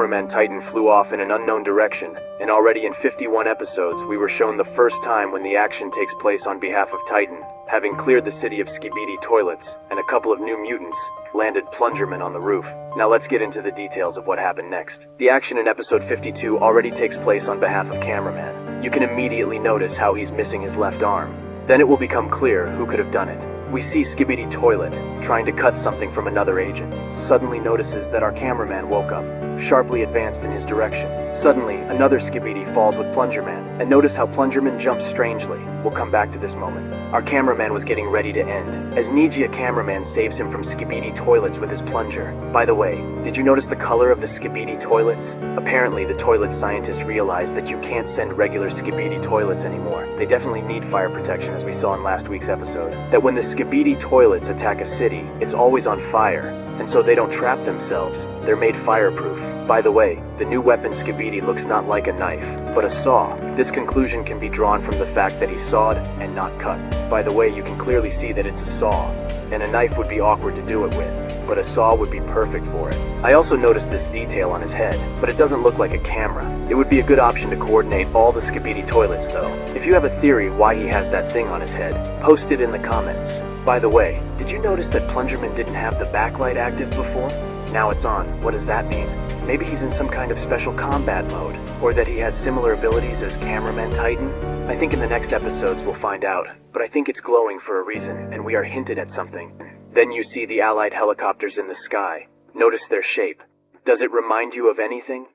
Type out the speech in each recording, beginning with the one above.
cameraman Titan flew off in an unknown direction, and already in 51 episodes we were shown the first time when the action takes place on behalf of Titan, having cleared the city of Skibidi toilets, and a couple of new mutants landed Plungerman on the roof. Now let's get into the details of what happened next. The action in episode 52 already takes place on behalf of Cameraman. You can immediately notice how he's missing his left arm. Then it will become clear who could have done it. We see Skibidi Toilet trying to cut something from another agent. Suddenly notices that our cameraman woke up, sharply advanced in his direction. Suddenly, another Skibidi falls with Plungerman, and notice how Plungerman jumps strangely. We'll come back to this moment. Our cameraman was getting ready to end, as Nijia cameraman saves him from Skibidi toilets with his plunger. By the way, did you notice the color of the Skibidi toilets? Apparently, the toilet scientists realized that you can't send regular Skibidi toilets anymore. They definitely need fire protection, as we saw in last week's episode. That when the Skibidi toilets attack a city, it's always on fire, and so they don't trap themselves. They're made fireproof. By the way, the new weapon Skibidi looks not like a knife, but a saw. This conclusion can be drawn from the fact that he sawed and not cut. By the way, you can clearly see that it's a saw, and a knife would be awkward to do it with, but a saw would be perfect for it. I also noticed this detail on his head, but it doesn't look like a camera. It would be a good option to coordinate all the Skibidi toilets though. If you have a theory why he has that thing on his head, post it in the comments. By the way, did you notice that Plungerman didn't have the backlight active before? Now it's on. What does that mean? Maybe he's in some kind of special combat mode, or that he has similar abilities as Cameraman Titan? I think in the next episodes we'll find out, but I think it's glowing for a reason, and we are hinted at something. Then you see the Allied helicopters in the sky. Notice their shape. Does it remind you of anything?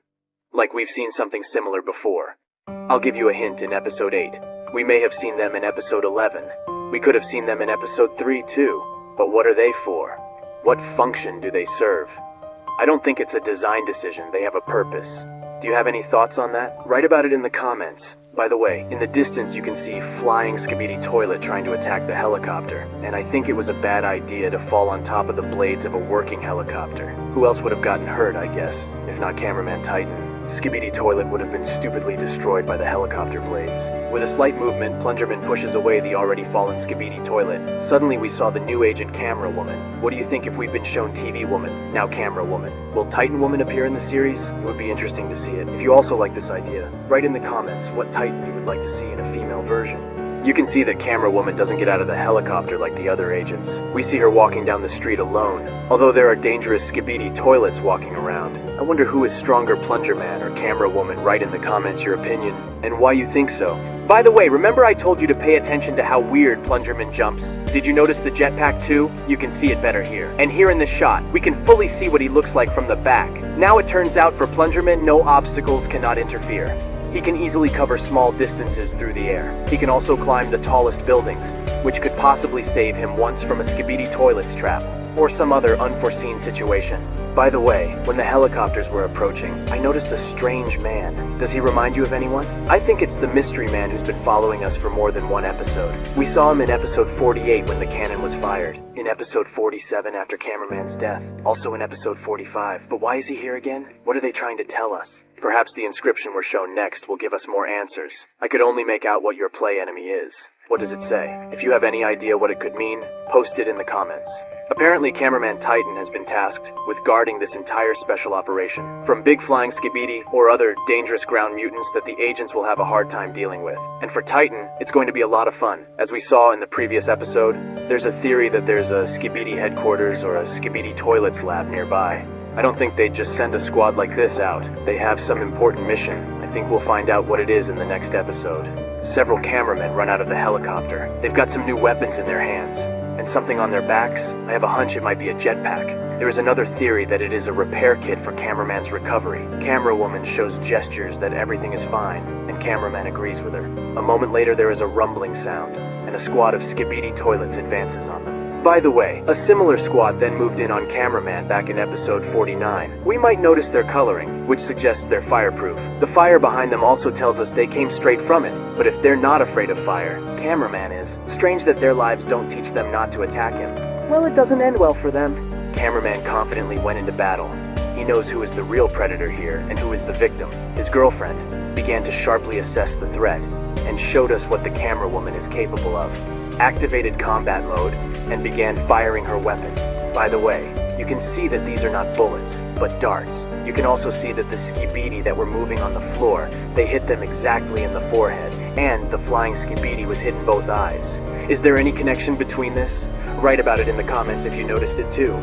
Like we've seen something similar before. I'll give you a hint in episode 8. We may have seen them in episode 11. We could have seen them in episode 3 too. But what are they for? What function do they serve? I don't think it's a design decision, they have a purpose. Do you have any thoughts on that? Write about it in the comments. By the way, in the distance you can see flying Skibidi Toilet trying to attack the helicopter, and I think it was a bad idea to fall on top of the blades of a working helicopter. Who else would have gotten hurt, I guess, if not Cameraman Titan? Skibidi Toilet would have been stupidly destroyed by the helicopter blades. With a slight movement, Plungerman pushes away the already fallen Skibidi Toilet. Suddenly we saw the new agent Camera Woman. What do you think if we've been shown TV Woman, now Camera Woman? Will Titan Woman appear in the series? It would be interesting to see it. If you also like this idea, write in the comments what Titan you would like to see in a female version. You can see that Camera Woman doesn't get out of the helicopter like the other agents. We see her walking down the street alone, although there are dangerous Skibidi toilets walking around. I wonder who is stronger, Plungerman or Camera Woman. Write in the comments your opinion, and why you think so. By the way, remember I told you to pay attention to how weird Plungerman jumps? Did you notice the jetpack too? You can see it better here. And here in the shot, we can fully see what he looks like from the back. Now it turns out for Plungerman, no obstacles cannot interfere. He can easily cover small distances through the air. He can also climb the tallest buildings, which could possibly save him once from a Skibidi toilets trap, or some other unforeseen situation. By the way, when the helicopters were approaching, I noticed a strange man. Does he remind you of anyone? I think it's the mystery man who's been following us for more than one episode. We saw him in episode 48 when the cannon was fired, in episode 47 after Cameraman's death, also in episode 45. But why is he here again? What are they trying to tell us? Perhaps the inscription we're shown next will give us more answers. I could only make out what your play enemy is. What does it say? If you have any idea what it could mean, post it in the comments. Apparently Cameraman Titan has been tasked with guarding this entire special operation, from big flying Skibidi or other dangerous ground mutants that the agents will have a hard time dealing with. And for Titan, it's going to be a lot of fun. As we saw in the previous episode, there's a theory that there's a Skibidi headquarters or a Skibidi toilets lab nearby. I don't think they'd just send a squad like this out. They have some important mission. I think we'll find out what it is in the next episode. Several cameramen run out of the helicopter. They've got some new weapons in their hands, and something on their backs. I have a hunch it might be a jetpack. There is another theory that it is a repair kit for Cameraman's recovery. Camera Woman shows gestures that everything is fine, and Cameraman agrees with her. A moment later there is a rumbling sound, and a squad of Skibidi toilets advances on them. By the way, a similar squad then moved in on Cameraman back in episode 49. We might notice their coloring, which suggests they're fireproof. The fire behind them also tells us they came straight from it, but if they're not afraid of fire, Cameraman is. Strange that their lives don't teach them not to attack him. Well, it doesn't end well for them. Cameraman confidently went into battle. He knows who is the real predator here and who is the victim. His girlfriend began to sharply assess the threat and showed us what the Camera Woman is capable of. Activated combat mode and began firing her weapon. By the way, You can see that these are not bullets, but darts. You can also see that the Skibidi that were moving on the floor, they hit them exactly in the forehead, and the flying Skibidi was hit in both eyes. Is there any connection between this? Write about it in the comments if you noticed it too.